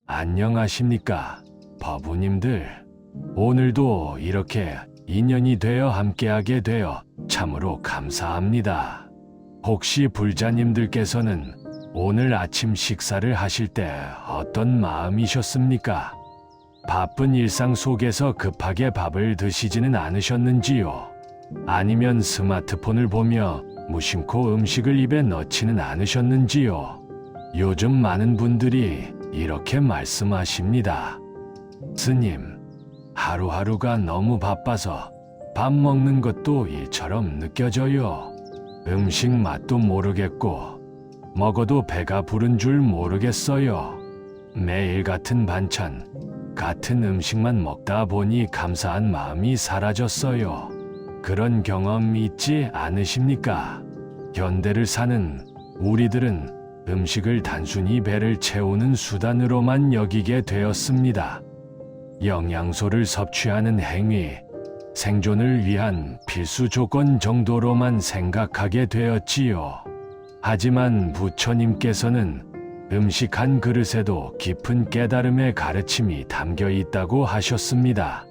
안녕하십니까, 법우님들. 오늘도 이렇게 인연이 되어 함께하게 되어 참으로 감사합니다. 혹시 불자님들께서는 오늘 아침 식사를 하실 때 어떤 마음이셨습니까? 바쁜 일상 속에서 급하게 밥을 드시지는 않으셨는지요? 아니면 스마트폰을 보며 무심코 음식을 입에 넣지는 않으셨는지요? 요즘 많은 분들이 이렇게 말씀하십니다. 스님, 하루하루가 너무 바빠서 밥 먹는 것도 일처럼 느껴져요. 음식 맛도 모르겠고 먹어도 배가 부른 줄 모르겠어요. 매일 같은 반찬, 같은 음식만 먹다 보니 감사한 마음이 사라졌어요. 그런 경험 있지 않으십니까? 현대를 사는 우리들은 음식을 단순히 배를 채우는 수단으로만 여기게 되었습니다. 영양소를 섭취하는 행위, 생존을 위한 필수 조건 정도로만 생각하게 되었지요. 하지만 부처님께서는 음식 한 그릇에도 깊은 깨달음의 가르침이 담겨 있다고 하셨습니다.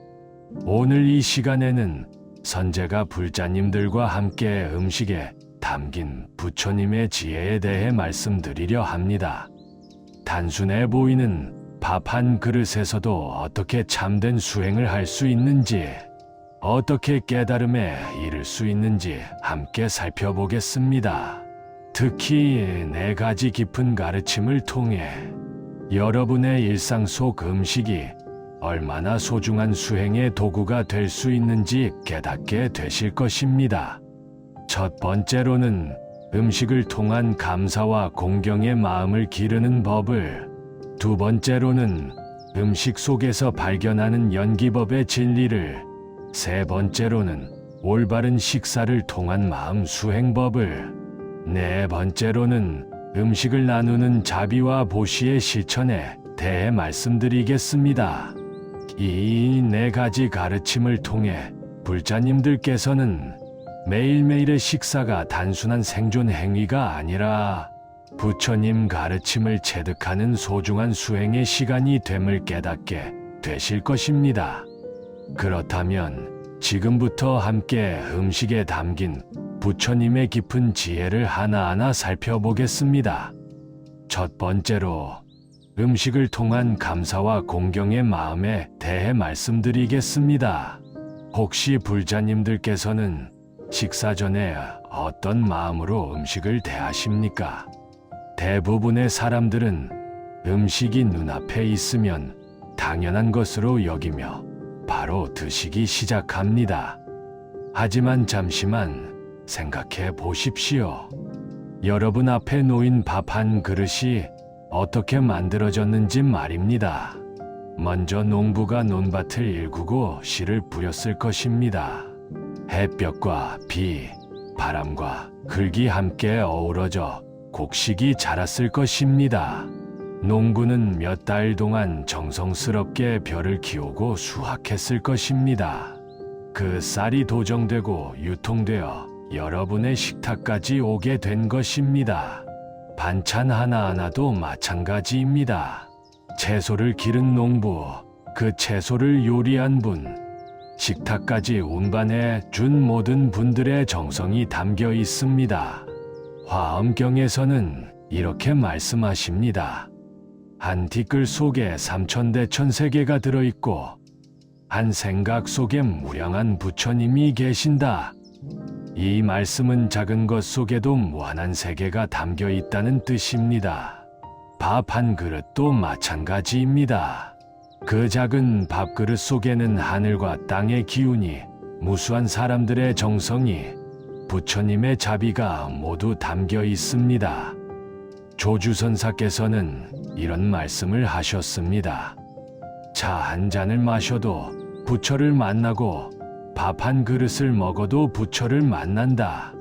오늘 이 시간에는 선제가 불자님들과 함께 음식에 담긴 부처님의 지혜에 대해 말씀드리려 합니다. 단순해 보이는 밥 한 그릇에서도 어떻게 참된 수행을 할 수 있는지, 어떻게 깨달음에 이를 수 있는지 함께 살펴보겠습니다. 특히 4가지 깊은 가르침을 통해 여러분의 일상 속 음식이 얼마나 소중한 수행의 도구가 될 수 있는지 깨닫게 되실 것입니다. 첫 번째로는 음식을 통한 감사와 공경의 마음을 기르는 법을, 두 번째로는 음식 속에서 발견하는 연기법의 진리를, 세 번째로는 올바른 식사를 통한 마음 수행법을, 네 번째로는 음식을 나누는 자비와 보시의 실천에 대해 말씀드리겠습니다. 이 4가지 가르침을 통해 불자님들께서는 매일매일의 식사가 단순한 생존 행위가 아니라 부처님 가르침을 체득하는 소중한 수행의 시간이 됨을 깨닫게 되실 것입니다. 그렇다면 지금부터 함께 음식에 담긴 부처님의 깊은 지혜를 하나하나 살펴보겠습니다. 첫 번째로 음식을 통한 감사와 공경의 마음에 대해 말씀드리겠습니다. 혹시 불자님들께서는 식사 전에 어떤 마음으로 음식을 대하십니까? 대부분의 사람들은 음식이 눈앞에 있으면 당연한 것으로 여기며 바로 드시기 시작합니다. 하지만 잠시만 생각해 보십시오. 여러분 앞에 놓인 밥 한 그릇이 어떻게 만들어졌는지 말입니다. 먼저 농부가 논밭을 일구고 씨를 뿌렸을 것입니다. 햇볕과 비, 바람과 흙이 함께 어우러져 곡식이 자랐을 것입니다. 농부는 몇 달 동안 정성스럽게 벼를 키우고 수확했을 것입니다. 그 쌀이 도정되고 유통되어 여러분의 식탁까지 오게 된 것입니다. 반찬 하나하나도 마찬가지입니다. 채소를 기른 농부, 그 채소를 요리한 분, 식탁까지 운반해 준 모든 분들의 정성이 담겨 있습니다. 화엄경에서는 이렇게 말씀하십니다. 한 티끌 속에 3000대천세계가 들어있고 한 생각 속에 무량한 부처님이 계신다. 이 말씀은 작은 것 속에도 무한한 세계가 담겨 있다는 뜻입니다. 밥 한 그릇도 마찬가지입니다. 그 작은 밥그릇 속에는 하늘과 땅의 기운이, 무수한 사람들의 정성이, 부처님의 자비가 모두 담겨 있습니다. 조주선사께서는 이런 말씀을 하셨습니다. 차 한 잔을 마셔도 부처를 만나고 밥 한 그릇을 먹어도 부처를 만난다.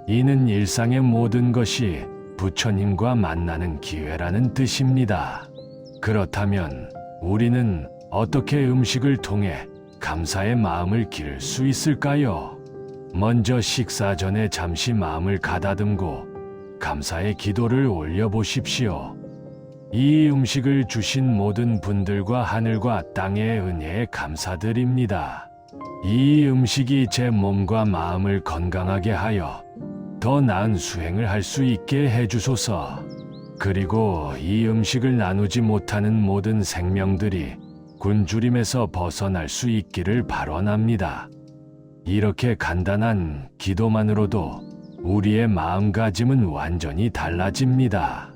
이는 일상의 모든 것이 부처님과 만나는 기회라는 뜻입니다. 그렇다면 우리는 어떻게 음식을 통해 감사의 마음을 기를 수 있을까요? 먼저 식사 전에 잠시 마음을 가다듬고 감사의 기도를 올려보십시오. 이 음식을 주신 모든 분들과 하늘과 땅의 은혜에 감사드립니다. 이 음식이 제 몸과 마음을 건강하게 하여 더 나은 수행을 할 수 있게 해주소서. 그리고 이 음식을 나누지 못하는 모든 생명들이 굶주림에서 벗어날 수 있기를 발원합니다. 이렇게 간단한 기도만으로도 우리의 마음가짐은 완전히 달라집니다.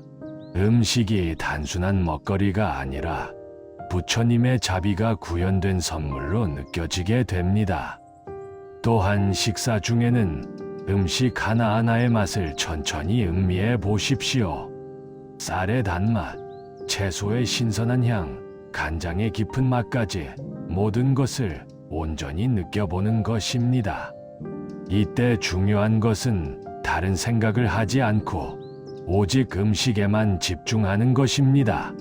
음식이 단순한 먹거리가 아니라 부처님의 자비가 구현된 선물로 느껴지게 됩니다. 또한 식사 중에는 음식 하나하나의 맛을 천천히 음미해 보십시오. 쌀의 단맛, 채소의 신선한 향, 간장의 깊은 맛까지 모든 것을 온전히 느껴보는 것입니다. 이때 중요한 것은 다른 생각을 하지 않고 오직 음식에만 집중하는 것입니다.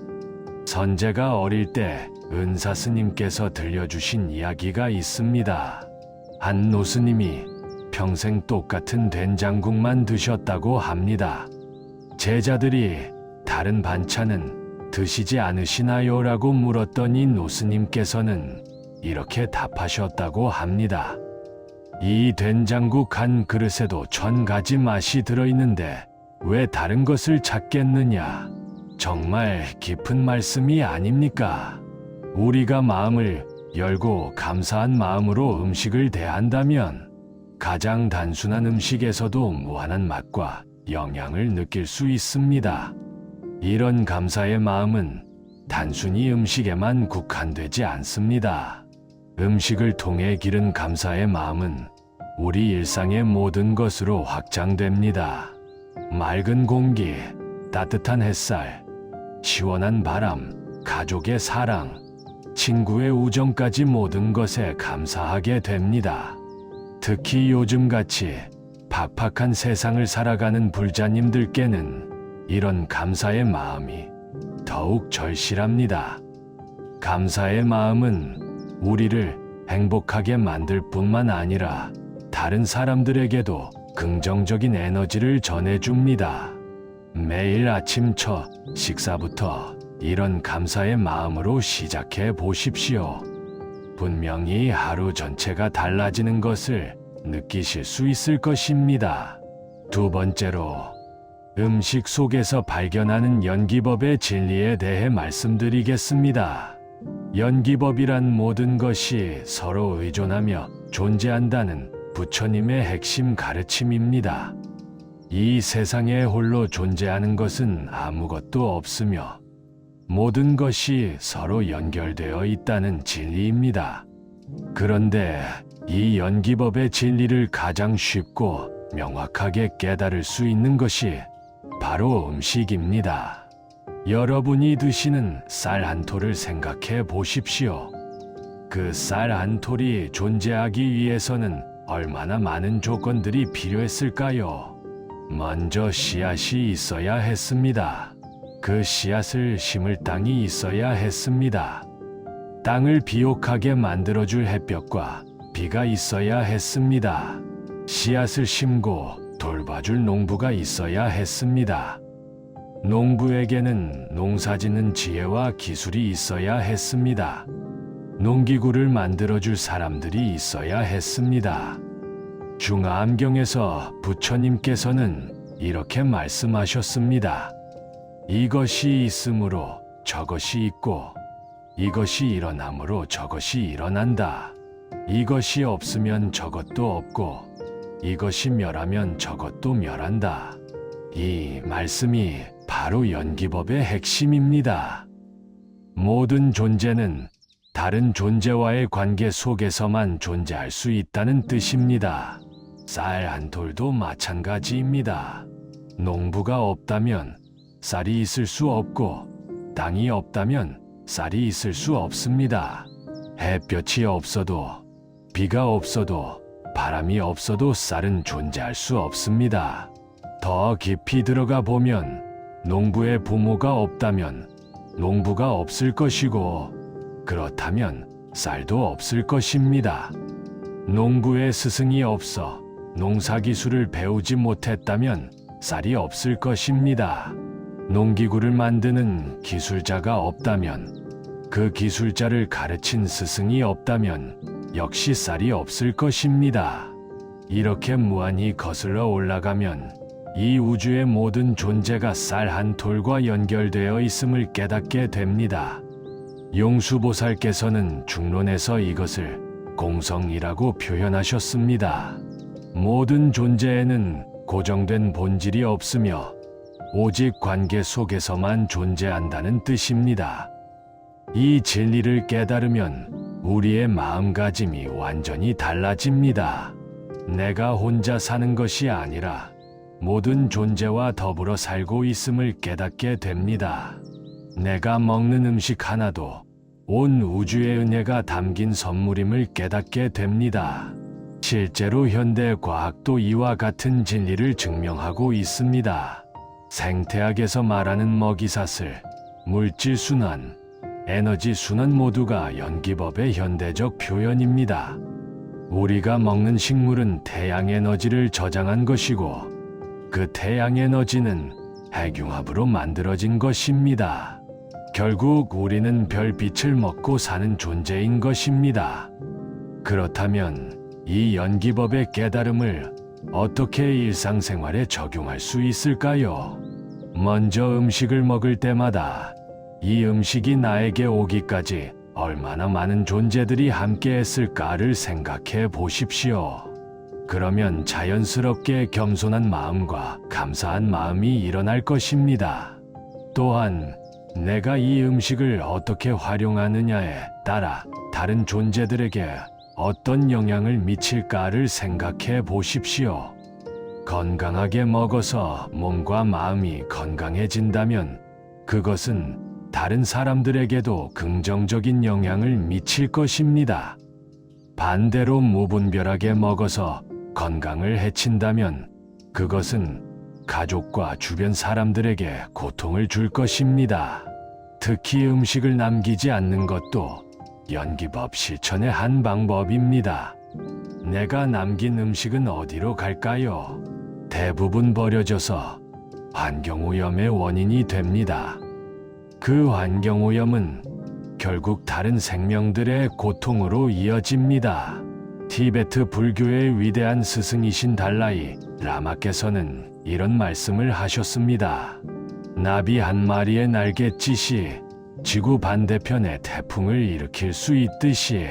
선제가 어릴 때 은사 스님께서 들려주신 이야기가 있습니다. 한 노스님이 평생 똑같은 된장국만 드셨다고 합니다. 제자들이 다른 반찬은 드시지 않으시나요? 라고 물었더니 노스님께서는 이렇게 답하셨다고 합니다. 이 된장국 한 그릇에도 1000가지 맛이 들어있는데 왜 다른 것을 찾겠느냐? 정말 깊은 말씀이 아닙니까? 우리가 마음을 열고 감사한 마음으로 음식을 대한다면 가장 단순한 음식에서도 무한한 맛과 영양을 느낄 수 있습니다. 이런 감사의 마음은 단순히 음식에만 국한되지 않습니다. 음식을 통해 기른 감사의 마음은 우리 일상의 모든 것으로 확장됩니다. 맑은 공기, 따뜻한 햇살, 시원한 바람, 가족의 사랑, 친구의 우정까지 모든 것에 감사하게 됩니다. 특히 요즘같이 팍팍한 세상을 살아가는 불자님들께는 이런 감사의 마음이 더욱 절실합니다. 감사의 마음은 우리를 행복하게 만들 뿐만 아니라 다른 사람들에게도 긍정적인 에너지를 전해줍니다. 매일 아침 첫 식사부터 이런 감사의 마음으로 시작해 보십시오. 분명히 하루 전체가 달라지는 것을 느끼실 수 있을 것입니다. 두 번째로, 음식 속에서 발견하는 연기법의 진리에 대해 말씀드리겠습니다. 연기법이란 모든 것이 서로 의존하며 존재한다는 부처님의 핵심 가르침입니다. 이 세상에 홀로 존재하는 것은 아무것도 없으며 모든 것이 서로 연결되어 있다는 진리입니다. 그런데 이 연기법의 진리를 가장 쉽고 명확하게 깨달을 수 있는 것이 바로 음식입니다. 여러분이 드시는 쌀 한 톨을 생각해 보십시오. 그 쌀 한 톨이 존재하기 위해서는 얼마나 많은 조건들이 필요했을까요? 먼저 씨앗이 있어야 했습니다. 그 씨앗을 심을 땅이 있어야 했습니다. 땅을 비옥하게 만들어줄 햇볕과 비가 있어야 했습니다. 씨앗을 심고 돌봐줄 농부가 있어야 했습니다. 농부에게는 농사짓는 지혜와 기술이 있어야 했습니다. 농기구를 만들어줄 사람들이 있어야 했습니다. 중화암경에서 부처님께서는 이렇게 말씀하셨습니다. 이것이 있으므로 저것이 있고, 이것이 일어나므로 저것이 일어난다. 이것이 없으면 저것도 없고, 이것이 멸하면 저것도 멸한다. 이 말씀이 바로 연기법의 핵심입니다. 모든 존재는 다른 존재와의 관계 속에서만 존재할 수 있다는 뜻입니다. 쌀 한 톨도 마찬가지입니다. 농부가 없다면 쌀이 있을 수 없고, 땅이 없다면 쌀이 있을 수 없습니다. 햇볕이 없어도, 비가 없어도, 바람이 없어도 쌀은 존재할 수 없습니다. 더 깊이 들어가 보면 농부의 부모가 없다면 농부가 없을 것이고, 그렇다면 쌀도 없을 것입니다. 농부의 스승이 없어 농사기술을 배우지 못했다면 쌀이 없을 것입니다. 농기구를 만드는 기술자가 없다면, 그 기술자를 가르친 스승이 없다면 역시 쌀이 없을 것입니다. 이렇게 무한히 거슬러 올라가면 이 우주의 모든 존재가 쌀 한 톨과 연결되어 있음을 깨닫게 됩니다. 용수보살께서는 중론에서 이것을 공성이라고 표현하셨습니다. 모든 존재에는 고정된 본질이 없으며 오직 관계 속에서만 존재한다는 뜻입니다. 이 진리를 깨달으면 우리의 마음가짐이 완전히 달라집니다. 내가 혼자 사는 것이 아니라 모든 존재와 더불어 살고 있음을 깨닫게 됩니다. 내가 먹는 음식 하나도 온 우주의 은혜가 담긴 선물임을 깨닫게 됩니다. 실제로 현대 과학도 이와 같은 진리를 증명하고 있습니다. 생태학에서 말하는 먹이사슬, 물질순환, 에너지순환 모두가 연기법의 현대적 표현입니다. 우리가 먹는 식물은 태양에너지를 저장한 것이고 그 태양에너지는 핵융합으로 만들어진 것입니다. 결국 우리는 별빛을 먹고 사는 존재인 것입니다. 그렇다면 이 연기법의 깨달음을 어떻게 일상생활에 적용할 수 있을까요? 먼저 음식을 먹을 때마다 이 음식이 나에게 오기까지 얼마나 많은 존재들이 함께 했을까를 생각해 보십시오. 그러면 자연스럽게 겸손한 마음과 감사한 마음이 일어날 것입니다. 또한 내가 이 음식을 어떻게 활용하느냐에 따라 다른 존재들에게 어떤 영향을 미칠까를 생각해 보십시오. 건강하게 먹어서 몸과 마음이 건강해진다면 그것은 다른 사람들에게도 긍정적인 영향을 미칠 것입니다. 반대로 무분별하게 먹어서 건강을 해친다면 그것은 가족과 주변 사람들에게 고통을 줄 것입니다. 특히 음식을 남기지 않는 것도 연기법 실천의 한 방법입니다. 내가 남긴 음식은 어디로 갈까요? 대부분 버려져서 환경오염의 원인이 됩니다. 그 환경오염은 결국 다른 생명들의 고통으로 이어집니다. 티베트 불교의 위대한 스승이신 달라이 라마께서는 이런 말씀을 하셨습니다. 나비 한 마리의 날갯짓이 지구 반대편에 태풍을 일으킬 수 있듯이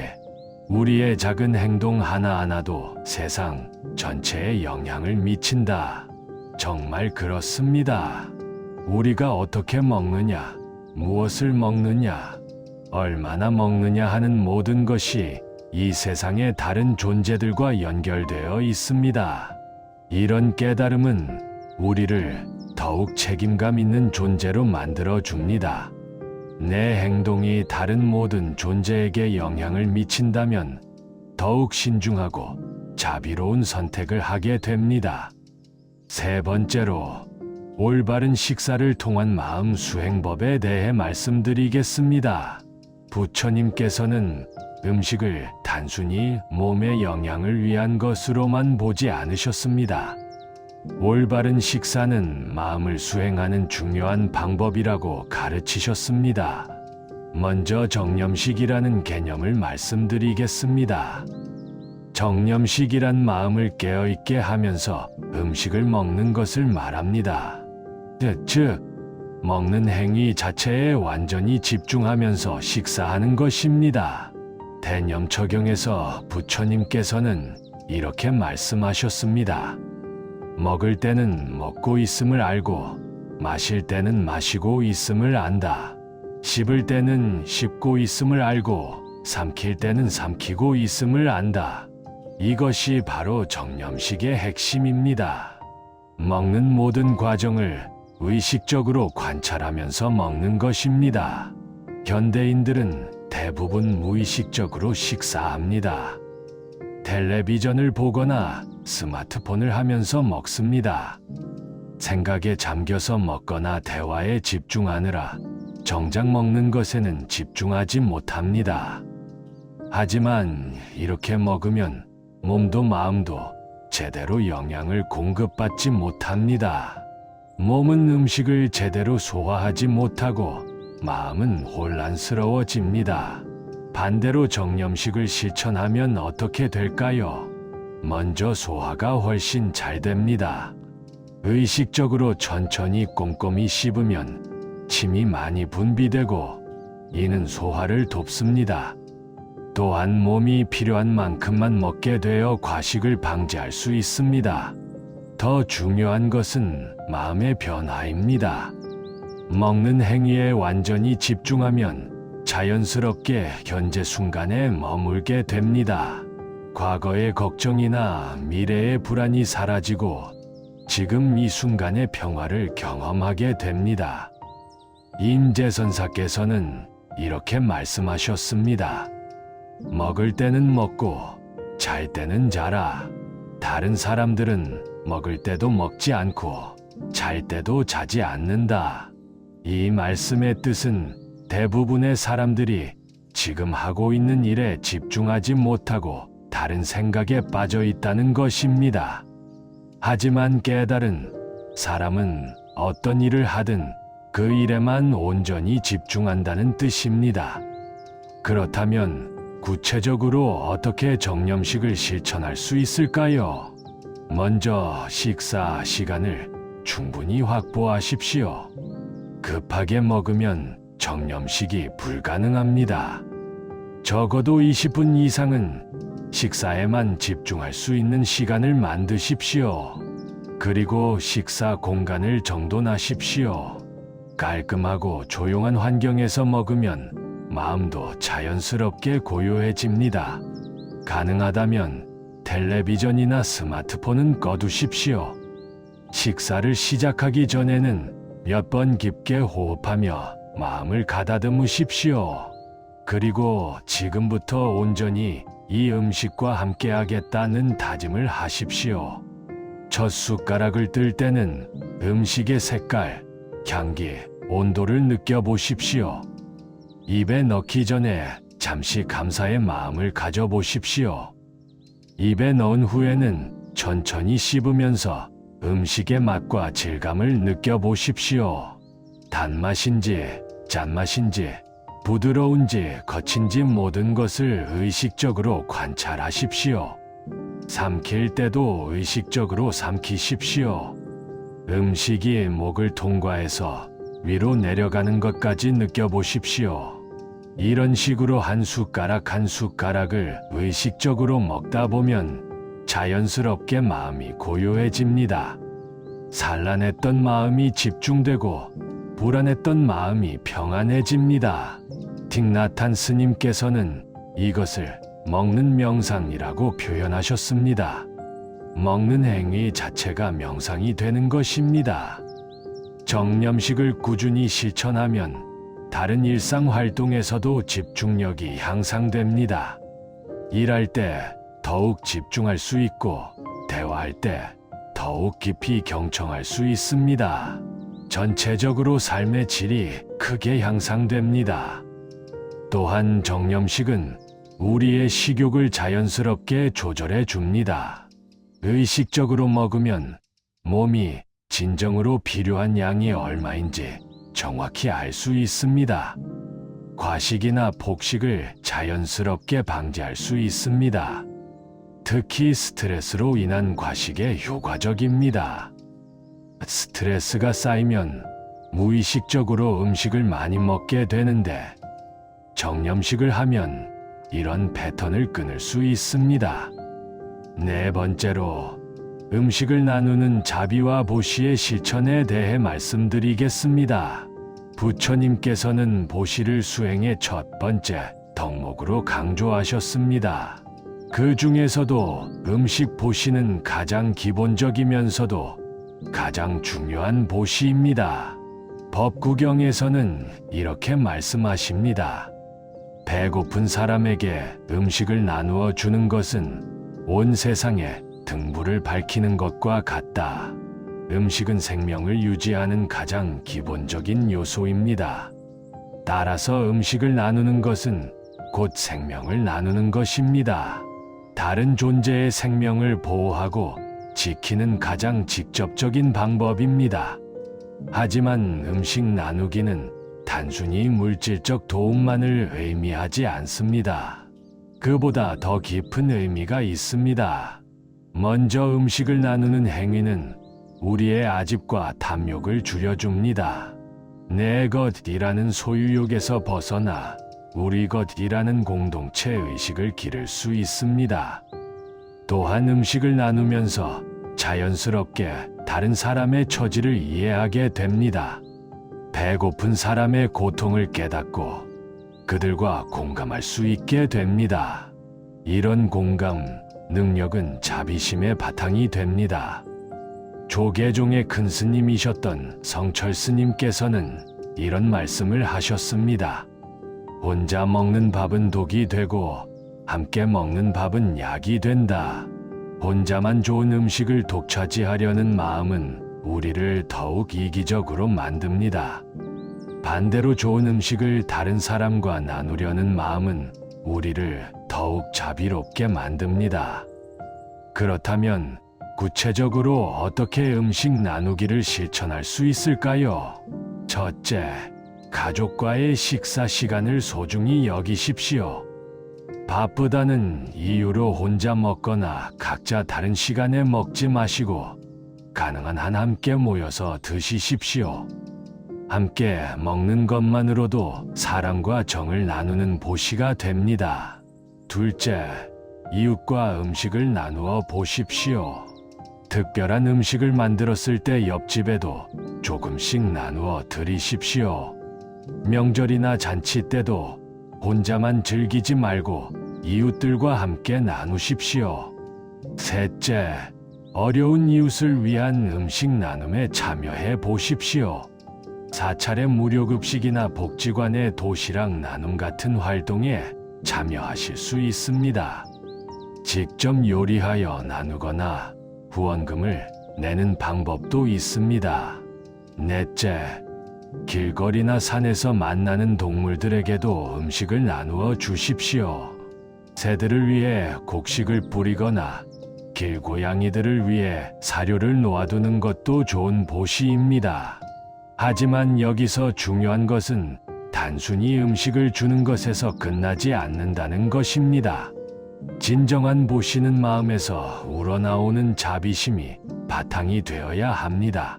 우리의 작은 행동 하나하나도 세상 전체에 영향을 미친다. 정말 그렇습니다. 우리가 어떻게 먹느냐, 무엇을 먹느냐, 얼마나 먹느냐 하는 모든 것이 이 세상의 다른 존재들과 연결되어 있습니다. 이런 깨달음은 우리를 더욱 책임감 있는 존재로 만들어 줍니다. 내 행동이 다른 모든 존재에게 영향을 미친다면 더욱 신중하고 자비로운 선택을 하게 됩니다. 세 번째로, 올바른 식사를 통한 마음 수행법에 대해 말씀드리겠습니다. 부처님께서는 음식을 단순히 몸의 영양을 위한 것으로만 보지 않으셨습니다. 올바른 식사는 마음을 수행하는 중요한 방법이라고 가르치셨습니다. 먼저 정념식이라는 개념을 말씀드리겠습니다. 정념식이란 마음을 깨어있게 하면서 음식을 먹는 것을 말합니다. 즉, 먹는 행위 자체에 완전히 집중하면서 식사하는 것입니다. 대념처경에서 부처님께서는 이렇게 말씀하셨습니다. 먹을 때는 먹고 있음을 알고, 마실 때는 마시고 있음을 안다. 씹을 때는 씹고 있음을 알고, 삼킬 때는 삼키고 있음을 안다. 이것이 바로 정념식의 핵심입니다. 먹는 모든 과정을 의식적으로 관찰하면서 먹는 것입니다. 현대인들은 대부분 무의식적으로 식사합니다. 텔레비전을 보거나 스마트폰을 하면서 먹습니다. 생각에 잠겨서 먹거나 대화에 집중하느라 정작 먹는 것에는 집중하지 못합니다. 하지만 이렇게 먹으면 몸도 마음도 제대로 영양을 공급받지 못합니다. 몸은 음식을 제대로 소화하지 못하고 마음은 혼란스러워집니다. 반대로 정념식을 실천하면 어떻게 될까요? 먼저 소화가 훨씬 잘 됩니다. 의식적으로 천천히 꼼꼼히 씹으면 침이 많이 분비되고 이는 소화를 돕습니다. 또한 몸이 필요한 만큼만 먹게 되어 과식을 방지할 수 있습니다. 더 중요한 것은 마음의 변화입니다. 먹는 행위에 완전히 집중하면 자연스럽게 현재 순간에 머물게 됩니다. 과거의 걱정이나 미래의 불안이 사라지고 지금 이 순간의 평화를 경험하게 됩니다. 임재선사께서는 이렇게 말씀하셨습니다. 먹을 때는 먹고 잘 때는 자라. 다른 사람들은 먹을 때도 먹지 않고 잘 때도 자지 않는다. 이 말씀의 뜻은 대부분의 사람들이 지금 하고 있는 일에 집중하지 못하고 다른 생각에 빠져 있다는 것입니다. 하지만 깨달은 사람은 어떤 일을 하든 그 일에만 온전히 집중한다는 뜻입니다. 그렇다면 구체적으로 어떻게 정념식을 실천할 수 있을까요? 먼저 식사 시간을 충분히 확보하십시오. 급하게 먹으면 정념식이 불가능합니다. 적어도 20분 이상은 식사에만 집중할 수 있는 시간을 만드십시오. 그리고 식사 공간을 정돈하십시오. 깔끔하고 조용한 환경에서 먹으면 마음도 자연스럽게 고요해집니다. 가능하다면 텔레비전이나 스마트폰은 꺼두십시오. 식사를 시작하기 전에는 몇 번 깊게 호흡하며 마음을 가다듬으십시오. 그리고 지금부터 온전히 이 음식과 함께하겠다는 다짐을 하십시오. 첫 숟가락을 뜰 때는 음식의 색깔, 향기, 온도를 느껴보십시오. 입에 넣기 전에 잠시 감사의 마음을 가져보십시오. 입에 넣은 후에는 천천히 씹으면서 음식의 맛과 질감을 느껴보십시오. 단맛인지, 짠맛인지, 부드러운지, 거친지 모든 것을 의식적으로 관찰하십시오. 삼킬 때도 의식적으로 삼키십시오. 음식이 목을 통과해서 위로 내려가는 것까지 느껴보십시오. 이런 식으로 한 숟가락 한 숟가락을 의식적으로 먹다 보면 자연스럽게 마음이 고요해집니다. 산란했던 마음이 집중되고 불안했던 마음이 평안해집니다. 틱나탄 스님께서는 이것을 먹는 명상이라고 표현하셨습니다. 먹는 행위 자체가 명상이 되는 것입니다. 정념식을 꾸준히 실천하면 다른 일상 활동에서도 집중력이 향상됩니다. 일할 때 더욱 집중할 수 있고 대화할 때 더욱 깊이 경청할 수 있습니다. 전체적으로 삶의 질이 크게 향상됩니다. 또한 정념식은 우리의 식욕을 자연스럽게 조절해 줍니다. 의식적으로 먹으면 몸이 진정으로 필요한 양이 얼마인지 정확히 알 수 있습니다. 과식이나 폭식을 자연스럽게 방지할 수 있습니다. 특히 스트레스로 인한 과식에 효과적입니다. 스트레스가 쌓이면 무의식적으로 음식을 많이 먹게 되는데 정념식을 하면 이런 패턴을 끊을 수 있습니다. 네 번째로 음식을 나누는 자비와 보시의 실천에 대해 말씀드리겠습니다. 부처님께서는 보시를 수행의 첫 번째 덕목으로 강조하셨습니다. 그 중에서도 음식 보시는 가장 기본적이면서도 가장 중요한 보시입니다. 법구경에서는 이렇게 말씀하십니다. 배고픈 사람에게 음식을 나누어 주는 것은 온 세상에 등불을 밝히는 것과 같다. 음식은 생명을 유지하는 가장 기본적인 요소입니다. 따라서 음식을 나누는 것은 곧 생명을 나누는 것입니다. 다른 존재의 생명을 보호하고 지키는 가장 직접적인 방법입니다. 하지만 음식 나누기는 단순히 물질적 도움만을 의미하지 않습니다. 그보다 더 깊은 의미가 있습니다. 먼저 음식을 나누는 행위는 우리의 아집과 탐욕을 줄여줍니다. 내 것이라는 소유욕에서 벗어나 우리 것이라는 공동체 의식을 기를 수 있습니다. 또한 음식을 나누면서 자연스럽게 다른 사람의 처지를 이해하게 됩니다. 배고픈 사람의 고통을 깨닫고 그들과 공감할 수 있게 됩니다. 이런 공감, 능력은 자비심의 바탕이 됩니다. 조계종의 큰 스님이셨던 성철 스님께서는 이런 말씀을 하셨습니다. 혼자 먹는 밥은 독이 되고 함께 먹는 밥은 약이 된다. 혼자만 좋은 음식을 독차지하려는 마음은 우리를 더욱 이기적으로 만듭니다. 반대로 좋은 음식을 다른 사람과 나누려는 마음은 우리를 더욱 자비롭게 만듭니다. 그렇다면 구체적으로 어떻게 음식 나누기를 실천할 수 있을까요? 첫째, 가족과의 식사 시간을 소중히 여기십시오. 바쁘다는 이유로 혼자 먹거나 각자 다른 시간에 먹지 마시고 가능한 한 함께 모여서 드시십시오. 함께 먹는 것만으로도 사랑과 정을 나누는 보시가 됩니다. 둘째, 이웃과 음식을 나누어 보십시오. 특별한 음식을 만들었을 때 옆집에도 조금씩 나누어 드리십시오. 명절이나 잔치 때도 혼자만 즐기지 말고 이웃들과 함께 나누십시오. 셋째, 어려운 이웃을 위한 음식 나눔에 참여해 보십시오. 사찰의 무료급식이나 복지관의 도시락 나눔 같은 활동에 참여하실 수 있습니다. 직접 요리하여 나누거나 후원금을 내는 방법도 있습니다. 넷째, 길거리나 산에서 만나는 동물들에게도 음식을 나누어 주십시오. 새들을 위해 곡식을 뿌리거나 길고양이들을 위해 사료를 놓아두는 것도 좋은 보시입니다. 하지만 여기서 중요한 것은 단순히 음식을 주는 것에서 끝나지 않는다는 것입니다. 진정한 보시는 마음에서 우러나오는 자비심이 바탕이 되어야 합니다.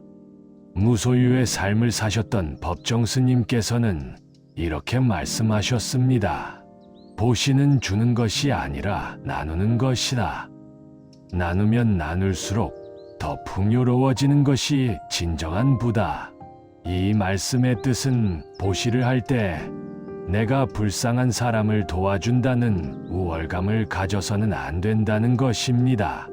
무소유의 삶을 사셨던 법정 스님께서는 이렇게 말씀하셨습니다. 보시는 주는 것이 아니라 나누는 것이다. 나누면 나눌수록 더 풍요로워지는 것이 진정한 부다. 이 말씀의 뜻은 보시를 할 때 내가 불쌍한 사람을 도와준다는 우월감을 가져서는 안 된다는 것입니다.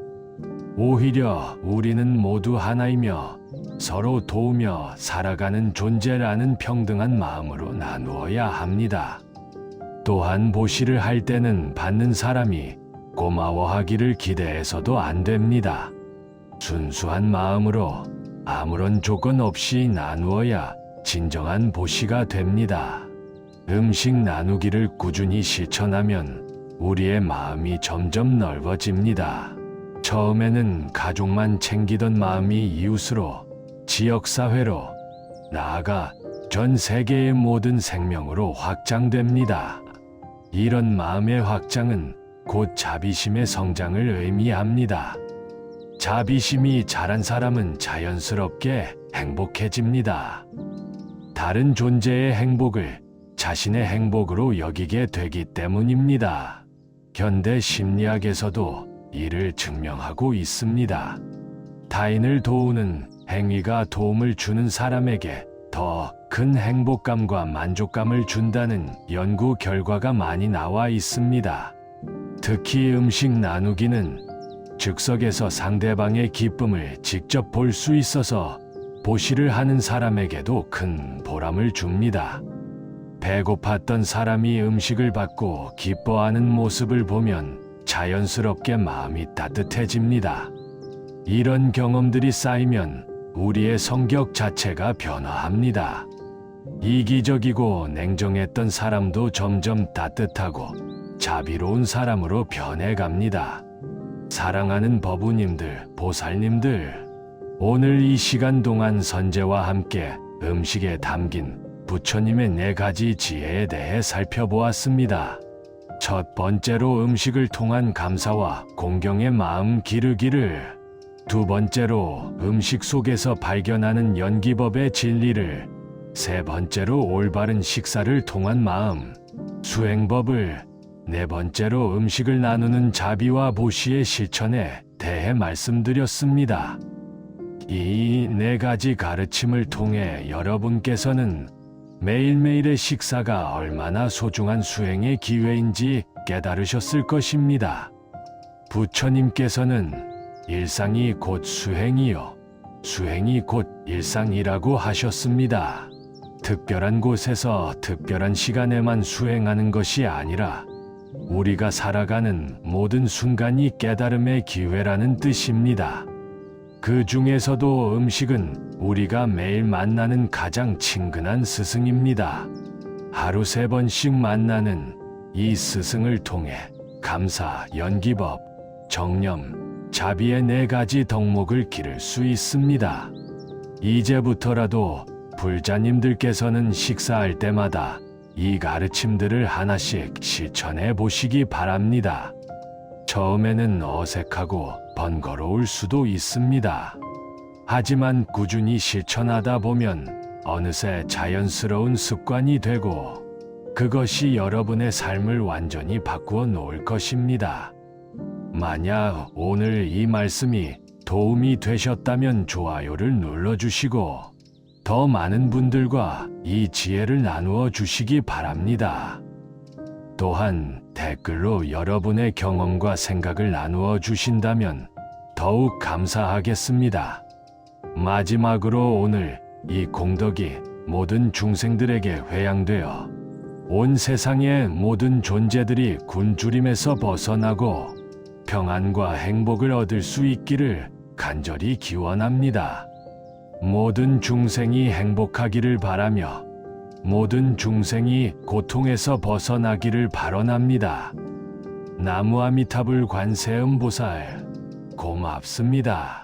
오히려 우리는 모두 하나이며 서로 도우며 살아가는 존재라는 평등한 마음으로 나누어야 합니다. 또한 보시를 할 때는 받는 사람이 고마워하기를 기대해서도 안 됩니다. 순수한 마음으로 아무런 조건 없이 나누어야 진정한 보시가 됩니다. 음식 나누기를 꾸준히 실천하면 우리의 마음이 점점 넓어집니다. 처음에는 가족만 챙기던 마음이 이웃으로, 지역사회로, 나아가 전 세계의 모든 생명으로 확장됩니다. 이런 마음의 확장은 곧 자비심의 성장을 의미합니다. 자비심이 자란 사람은 자연스럽게 행복해집니다. 다른 존재의 행복을 자신의 행복으로 여기게 되기 때문입니다. 현대 심리학에서도 이를 증명하고 있습니다. 타인을 도우는 행위가 도움을 주는 사람에게 더 큰 행복감과 만족감을 준다는 연구 결과가 많이 나와 있습니다. 특히 음식 나누기는 즉석에서 상대방의 기쁨을 직접 볼 수 있어서 보시를 하는 사람에게도 큰 보람을 줍니다. 배고팠던 사람이 음식을 받고 기뻐하는 모습을 보면 자연스럽게 마음이 따뜻해집니다. 이런 경험들이 쌓이면 우리의 성격 자체가 변화합니다. 이기적이고 냉정했던 사람도 점점 따뜻하고 자비로운 사람으로 변해갑니다. 사랑하는 법우님들, 보살님들, 오늘 이 시간 동안 선제와 함께 음식에 담긴 부처님의 4가지 지혜에 대해 살펴보았습니다. 첫 번째로 음식을 통한 감사와 공경의 마음 기르기를, 두 번째로 음식 속에서 발견하는 연기법의 진리를, 세 번째로 올바른 식사를 통한 마음, 수행법을, 네 번째로 음식을 나누는 자비와 보시의 실천에 대해 말씀드렸습니다. 이 4가지 가르침을 통해 여러분께서는 매일매일의 식사가 얼마나 소중한 수행의 기회인지 깨달으셨을 것입니다. 부처님께서는 일상이 곧 수행이요, 수행이 곧 일상이라고 하셨습니다. 특별한 곳에서 특별한 시간에만 수행하는 것이 아니라 우리가 살아가는 모든 순간이 깨달음의 기회라는 뜻입니다. 그 중에서도 음식은 우리가 매일 만나는 가장 친근한 스승입니다. 하루 3번씩 만나는 이 스승을 통해 감사, 연기법, 정념, 자비의 4가지 덕목을 기를 수 있습니다. 이제부터라도 불자님들께서는 식사할 때마다 이 가르침들을 하나씩 실천해 보시기 바랍니다. 처음에는 어색하고 번거로울 수도 있습니다. 하지만 꾸준히 실천하다 보면 어느새 자연스러운 습관이 되고 그것이 여러분의 삶을 완전히 바꾸어 놓을 것입니다. 만약 오늘 이 말씀이 도움이 되셨다면 좋아요를 눌러주시고 더 많은 분들과 이 지혜를 나누어 주시기 바랍니다. 또한 댓글로 여러분의 경험과 생각을 나누어 주신다면 더욱 감사하겠습니다. 마지막으로 오늘 이 공덕이 모든 중생들에게 회양되어 온 세상의 모든 존재들이 굶주림에서 벗어나고 평안과 행복을 얻을 수 있기를 간절히 기원합니다. 모든 중생이 행복하기를 바라며 모든 중생이 고통에서 벗어나기를 발언합니다. 나무아미타불 관세음보살 고맙습니다.